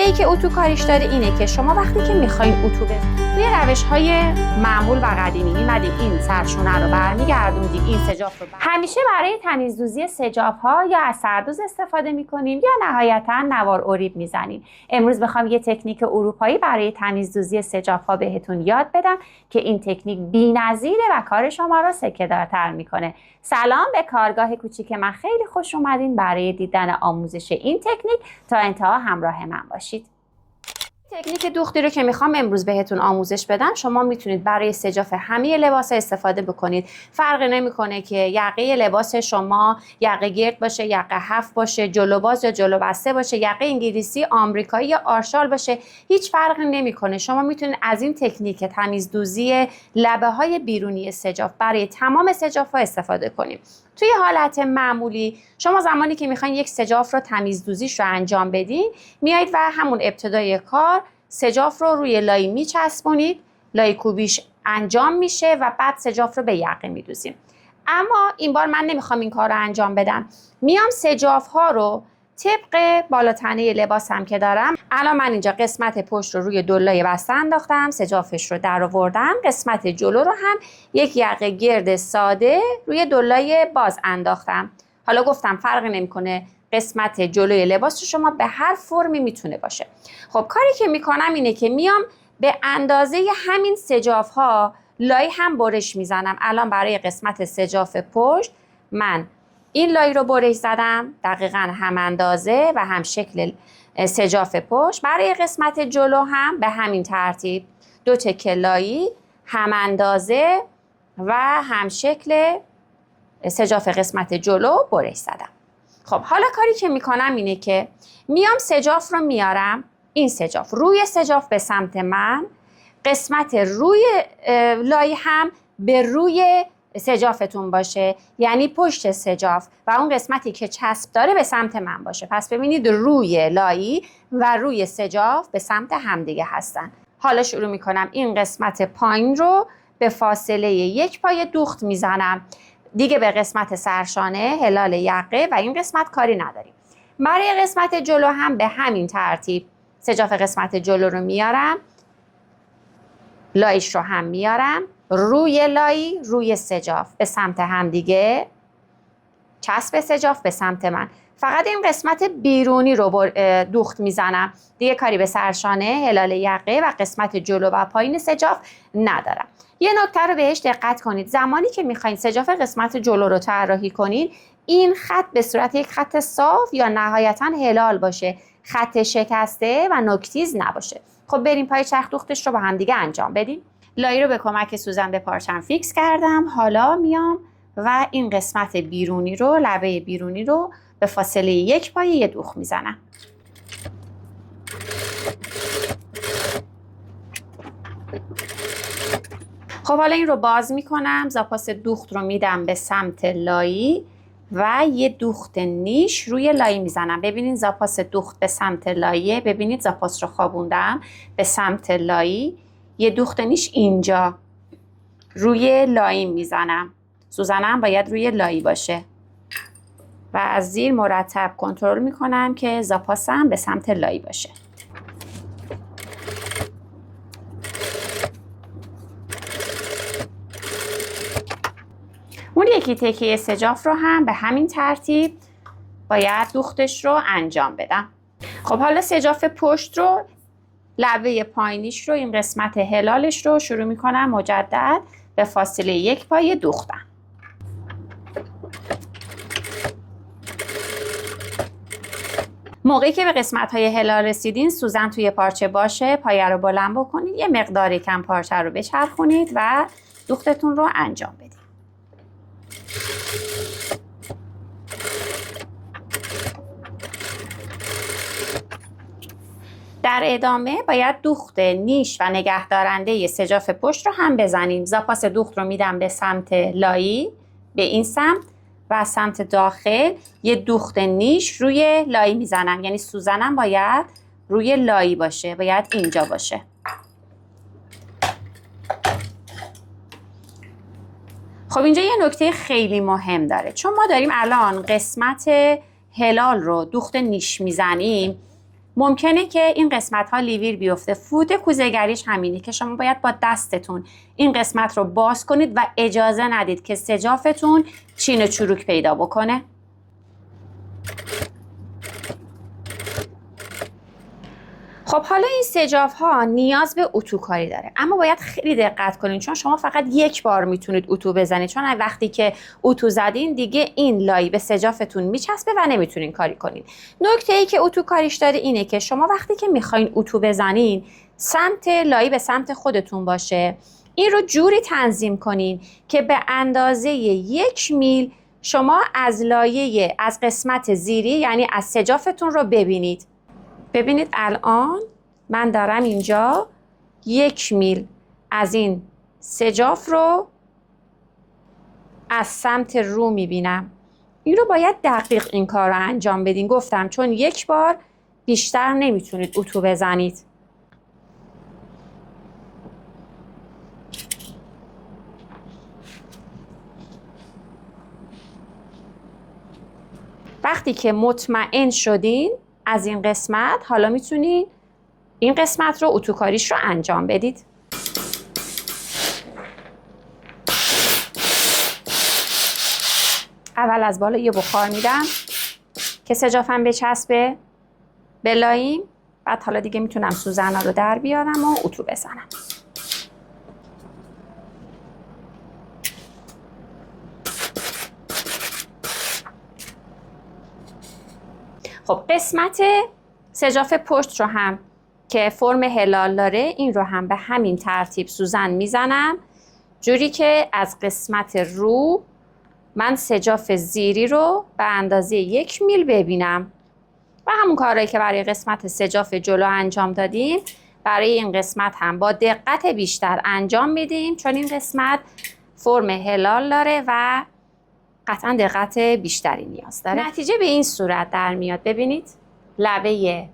ای که اتو کاریش داره اینه که شما وقتی که میخواین اتو توی روش‌های معمول و قدیمی میمدیم این سرشونه رو برمیگردوندیم، این سجاف رو همیشه برای تمیزدوزی سجاف‌ها یا از سردوز استفاده میکنیم یا نهایتاً نوار اریب میزنیم. امروز بخوام یه تکنیک اروپایی برای تمیزدوزی سجاف‌ها بهتون یاد بدم که این تکنیک بی‌نظیره و کار شما رو سکه‌دارتر میکنه. سلام به کارگاه کوچیک من، خیلی خوش اومدین. برای دیدن آموزش این تکنیک تا انتها همراه من باشید. تکنیک دوختی رو که میخوام امروز بهتون آموزش بدم، شما میتونید برای سجاف همه لباس استفاده بکنید. فرقی نمیکنه که یقه لباس شما یقه گرد باشه، یقه هفت باشه، جلو باز یا جلو بسته باشه، یقه انگلیسی، آمریکایی یا آرشال باشه، هیچ فرقی نمیکنه. شما میتونید از این تکنیک تمیزدوزی لبه های بیرونی سجاف برای تمام سجاف ها استفاده کنید. توی حالت معمولی شما زمانی که میخواین یک سجاف رو تمیزدوزیش رو انجام بدین، میایید و همون ابتدای کار سجاف رو روی لای میچسبونید، لای کوبیش انجام میشه و بعد سجاف رو به یقه میدوزیم. اما این بار من نمیخوام این کار رو انجام بدم. میام سجاف ها رو طبق بالاتنه لباسم که دارم، الان من اینجا قسمت پشت رو روی دلای بسته انداختم، سجافش رو در آوردم، قسمت جلو رو هم یک یقه گرد ساده روی دلای باز انداختم. حالا گفتم فرقی نمیکنه، قسمت جلوی لباس شما به هر فرمی میتونه باشه. خب کاری که میکنم اینه که میام به اندازه همین سجاف ها لای هم برش میزنم. الان برای قسمت سجاف پشت من این لای رو برش زدم، دقیقاً هم اندازه و هم شکل سجاف پشت. برای قسمت جلو هم به همین ترتیب دو تکه لایی هم اندازه و هم شکل سجاف قسمت جلو برش زدم. خب حالا کاری که میکنم اینه که میام سجاف رو میارم، این سجاف روی سجاف به سمت من، قسمت روی لای هم به روی سجافتون باشه، یعنی پشت سجاف و اون قسمتی که چسب داره به سمت من باشه. پس ببینید روی لایی و روی سجاف به سمت همدیگه هستن. حالا شروع میکنم این قسمت پایین رو به فاصله 1 پای دوخت میزنم. دیگه به قسمت سرشانه، هلال یقه و این قسمت کاری نداریم. برای قسمت جلو هم به همین ترتیب سجاف قسمت جلو رو میارم، لایش رو هم میارم، روی لایی روی سجاف به سمت هم دیگه، چسب سجاف به سمت من. فقط این قسمت بیرونی رو دوخت میزنم، دیگه کاری به سرشانه، هلال یقه و قسمت جلو و پایین سجاف ندارم. یه نکته رو بهش دقت کنید، زمانی که میخواین سجاف قسمت جلو رو طراحی کنین، این خط به صورت یک خط صاف یا نهایتاً هلال باشه، خط شکسته و نوک‌تیز نباشه. خب بریم پای چرخ دوختش رو با هم دیگه انجام بدیم. لایی رو به کمک سوزن به پارچم فیکس کردم. حالا میام و این قسمت بیرونی رو، لبه بیرونی رو به فاصله 1 پای یه دوخت میزنم. خب حالا این رو باز میکنم، زاپاس دوخت رو میدم به سمت لایی و یه دوخت نیش روی لایی میزنم. ببینید زاپاس دوخت به سمت لاییه، ببینید زاپاس رو خوابوندم به سمت لایی، یه دوخت نیش اینجا روی لایی میزنم. سوزنم باید روی لایی باشه و از زیر مرتب کنترل میکنم که زاپاسم به سمت لایی باشه. اون یکی تکه سجاف رو هم به همین ترتیب باید دوختش رو انجام بدم. خب حالا سجاف پشت رو، لبه پایینیش رو، این قسمت هلالش رو شروع میکنم مجدد به فاصله 1 پای دوختم. موقعی که به قسمت‌های هلال رسیدین، سوزن توی پارچه باشه، پایه رو بلند بکنید، یه مقداری کم پارچه رو بچرخونید و دوختتون رو انجام بدید. در ادامه باید دوخت نیش و نگهدارنده سجاف پشت رو هم بزنیم. زاپاس دوخت رو میدم به سمت لایی، به این سمت و سمت داخل یه دوخت نیش روی لایی میزنم، یعنی سوزنم باید روی لایی باشه، باید اینجا باشه. خب اینجا یه نکته خیلی مهم داره، چون ما داریم الان قسمت هلال رو دوخت نیش میزنیم. ممکنه که این قسمت ها لیویر بیفته. فوت کوزه‌گریش همینه که شما باید با دستتون این قسمت رو باز کنید و اجازه ندید که سجافتون چین و چروک پیدا بکنه. خب حالا این سجاف ها نیاز به اتوکاری داره، اما باید خیلی دقت کنین چون شما فقط یک بار میتونید اتو بزنید، چون وقتی که اتو زدین دیگه این لای به سجافتون میچسبه و نمیتونین کاری کنین. نکته ای که اتو کاریش داره اینه که شما وقتی که میخواین اتو بزنین سمت لای به سمت خودتون باشه. این رو جوری تنظیم کنین که به اندازه 1 میل شما از لایه از قسمت زیری یعنی از سجافتون رو ببینید. ببینید الان من دارم اینجا 1 میل از این سجاف رو از سمت رو میبینم. این رو باید دقیق این کار رو انجام بدین. گفتم چون یک بار بیشتر نمیتونید اتو بزنید. وقتی که مطمئن شدین از این قسمت، حالا میتونید این قسمت رو اتوکاریش رو انجام بدید. اول از بالا یه بخار میدم که سجافم بچسبه به لاییم، بعد حالا دیگه میتونم سوزن‌ها رو در بیارم و اتو بزنم. خب قسمت سجاف پشت رو هم که فرم هلال داره این رو هم به همین ترتیب سوزن میزنم، جوری که از قسمت رو من سجاف زیری رو به اندازه 1 میل ببینم و همون کارهایی که برای قسمت سجاف جلو انجام دادیم برای این قسمت هم با دقت بیشتر انجام میدیم، چون این قسمت فرم هلال داره و قطعا دقت بیشتری نیاز داره. نتیجه به این صورت در میاد. ببینید لبه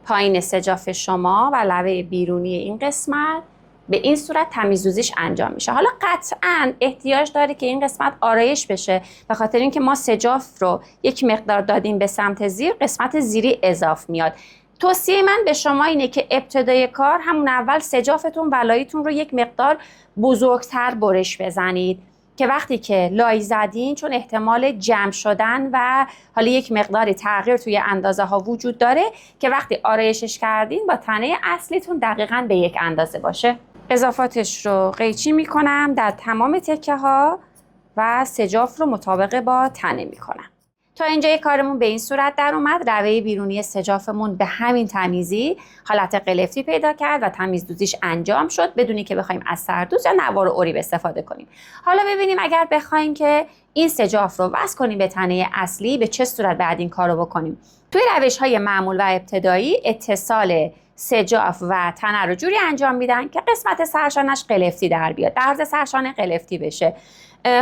پایین سجاف شما و لبه بیرونی این قسمت به این صورت تمیزدوزیش انجام میشه. حالا قطعا احتیاج داره که این قسمت آرایش بشه، به خاطر اینکه ما سجاف رو یک مقدار دادیم به سمت زیر، قسمت زیری اضاف میاد. توصیه من به شما اینه که ابتدای کار همون اول سجافتون و لایتون رو یک مقدار بزرگتر برش بزنید که وقتی که لای زدین، چون احتمال جمع شدن و حالا یک مقداری تغییر توی اندازه ها وجود داره، که وقتی آرایشش کردین با تنه اصلیتون دقیقاً به یک اندازه باشه. اضافاتش رو قیچی میکنم در تمام تکه ها و سجاف رو مطابق با تنه میکنم. تا اینجای کارمون به این صورت در اومد. لبه بیرونی سجافمون به همین تمیزی حالت قلفتی پیدا کرد و تمیزدوزیش انجام شد بدونی که بخوایم از سردوز یا نوار اوریب استفاده کنیم. حالا ببینیم اگر بخوایم که این سجاف رو وصل کنیم به تنه اصلی به چه صورت بعد این کارو بکنیم. توی روش‌های معمول و ابتدایی اتصال سجاف و تنه رو جوری انجام میدن که قسمت سرشانش قلفتی در بیاد، درز سرشانه قلفتی بشه.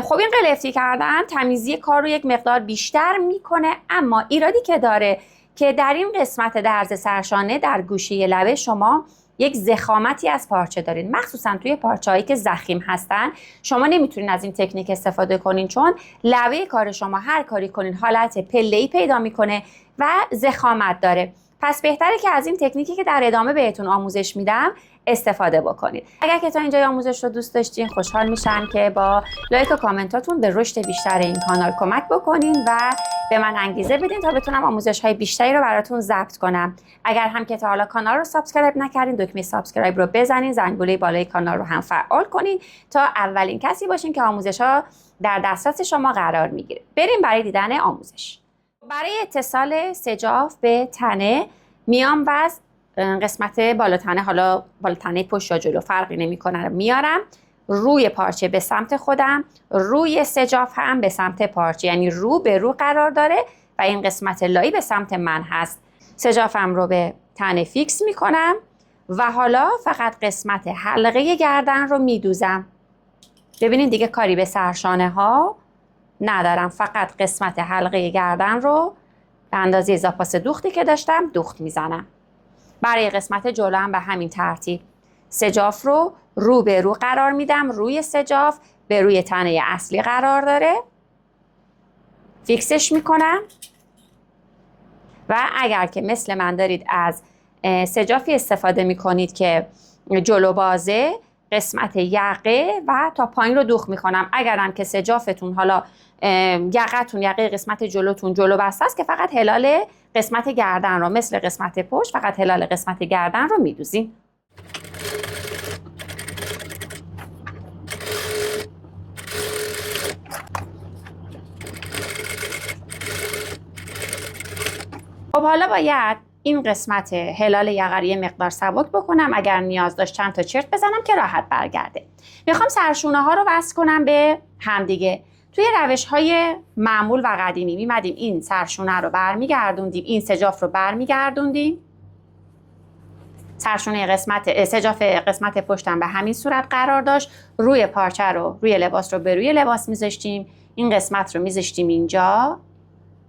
خب این قلفتی کردن تمیزی کار رو یک مقدار بیشتر میکنه، اما ایرادی که داره که در این قسمت درز سرشانه در گوشه لبه شما یک ضخامتی از پارچه دارین، مخصوصا توی پارچه‌هایی که ضخیم هستن شما نمیتونین از این تکنیک استفاده کنین، چون لبه کار شما هر کاری کنین حالت پله‌ای پیدا میکنه و ضخامت داره. پس بهتره که از این تکنیکی که در ادامه بهتون آموزش میدم استفاده بکنید. اگر که تا اینجای آموزش رو دوست داشتین خوشحال میشم که با لایک و کامنتاتون به رشد بیشتر این کانال کمک بکنین و به من انگیزه بدین تا بتونم آموزش‌های بیشتری رو براتون ضبط کنم. اگر هم که تا حالا کانال رو سابسکرایب نکردین دکمه سابسکرایب رو بزنین، زنگوله بالای کانال رو هم فعال کنین تا اولین کسی باشین که آموزش‌ها در دسترس شما قرار میگیره. بریم برای دیدن آموزش. برای اتصال سجاف به تنه میام و قسمت بالا تنه، حالا بالا تنه پشت یا جلو فرقی نمیکنه، میارم روی پارچه به سمت خودم، روی سجاف هم به سمت پارچه، یعنی رو به رو قرار داره و این قسمت لایی به سمت من هست. سجافم رو به تنه فیکس میکنم و حالا فقط قسمت حلقه گردن رو میدوزم. ببینید دیگه کاری به سرشانه ها ندارم، فقط قسمت حلقه گردن رو به اندازه زاپاس دوختی که داشتم دوخت میزنم. برای قسمت جلو هم به همین ترتیب سجاف رو به رو قرار میدم، روی سجاف به روی تنه اصلی قرار داره، فیکسش میکنم و اگر که مثل من دارید از سجافی استفاده می کنید که جلو بازه، قسمت یقه و تا پایین رو دوخت میکنم. اگرم که سجافتون حالا یقتون، یقه قسمت جلوتون جلو بسته است که فقط هلال قسمت گردن رو، مثل قسمت پشت فقط هلال قسمت گردن رو میدوزیم. خب حالا باید این قسمت هلال یقه یه مقدار سبک بکنم، اگر نیاز داشت چند تا چرت بزنم که راحت برگرده. میخوام سرشونه ها رو وصل کنم به همدیگه. توی روش های معمول و قدیمی میمدیم این سرشونه رو برمیگردوندیم، این سجاف رو برمیگردوندیم، سرشونه سجاف قسمت پشتم به همین صورت قرار داشت، روی پارچه رو، روی لباس رو به روی لباس میذاشتیم، این قسمت رو میذاشتیم اینجا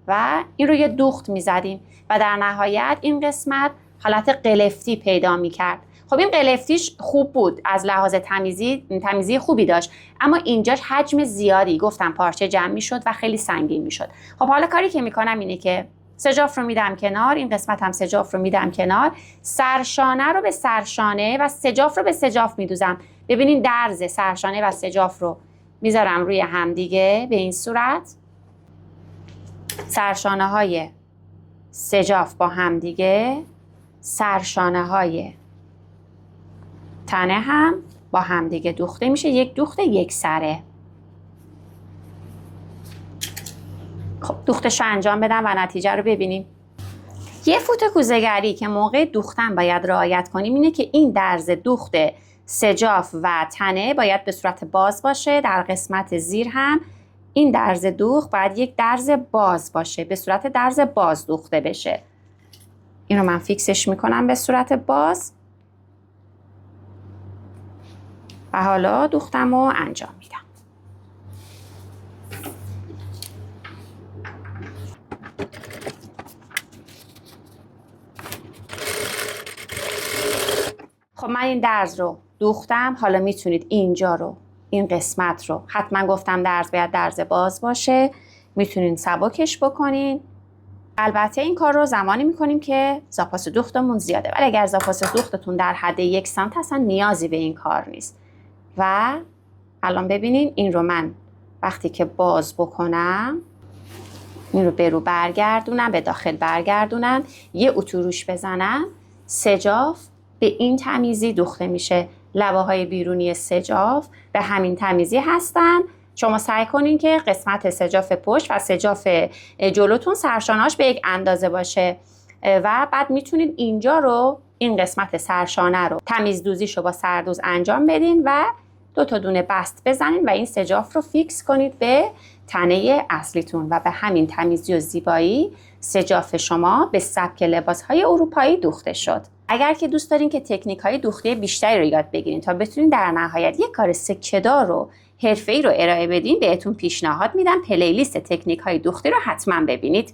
و این رو یه دوخت میزدیم و در نهایت این قسمت حالت قلفتی پیدا میکرد. خب این قلفتیش خوب بود، از لحاظ تمیزی خوبی داشت، اما اینجاش حجم زیادی، گفتم پارچه جمع میشد و خیلی سنگین میشد. خب حالا کاری که میکنم اینه که سجاف رو میدم کنار، این قسمت هم سجاف رو میدم کنار، سرشانه رو به سرشانه و سجاف رو به سجاف میدوزم. ببینین درز سرشانه و سجاف رو میذارم روی همدیگه به این صورت، سرشانه های سجاف با همدیگه، سرشانه های تنه هم با همدیگه دوخته میشه، یک دوخت یک سره. خب دوختش رو انجام بدم و نتیجه رو ببینیم. یه فوت کوزه‌گری که موقع دوختن باید رعایت کنیم اینه که این درز دوخت سجاف و تنه باید به صورت باز باشه. در قسمت زیر هم این درز دوخت باید یک درز باز باشه، به صورت درز باز دوخته بشه. این رو من فیکسش میکنم به صورت باز و حالا دوختم رو انجام میدم. خب من این درز رو دوختم، حالا میتونید اینجا رو، این قسمت رو، حتما گفتم درز باید درز باز باشه، میتونین سبکش بکنین. البته این کار رو زمانی میکنیم که زاپاس دوختمون زیاده، ولی اگر زاپاس دوختتون در حد 1 سانت اصلا نیازی به این کار نیست. و الان ببینین این رو من وقتی که باز بکنم، این رو به رو برگردونم، به داخل برگردونم، یه اتوروش بزنم، سجاف به این تمیزی دوخته میشه. لبه های بیرونی سجاف به همین تمیزی هستن. شما سعی کنین که قسمت سجاف پشت و سجاف جلوتون سرشانه‌اش به یک اندازه باشه و بعد میتونید اینجا رو، این قسمت سرشانه رو تمیز دوزیشو با سردوز انجام بدین و 2 تا دونه بست بزنین و این سجاف رو فیکس کنید به تنه اصلیتون و به همین تمیزی و زیبایی سجاف شما به سبک لباس‌های اروپایی دوخته شد. اگر که دوست دارین که تکنیک‌های دوختی بیشتری رو یاد بگیرین تا بتونین در نهایت یک کار سکه‌دار و حرفه‌ای رو ارائه بدین، بهتون پیشنهاد میدم پلیلیست تکنیک‌های دوختی رو حتما ببینید.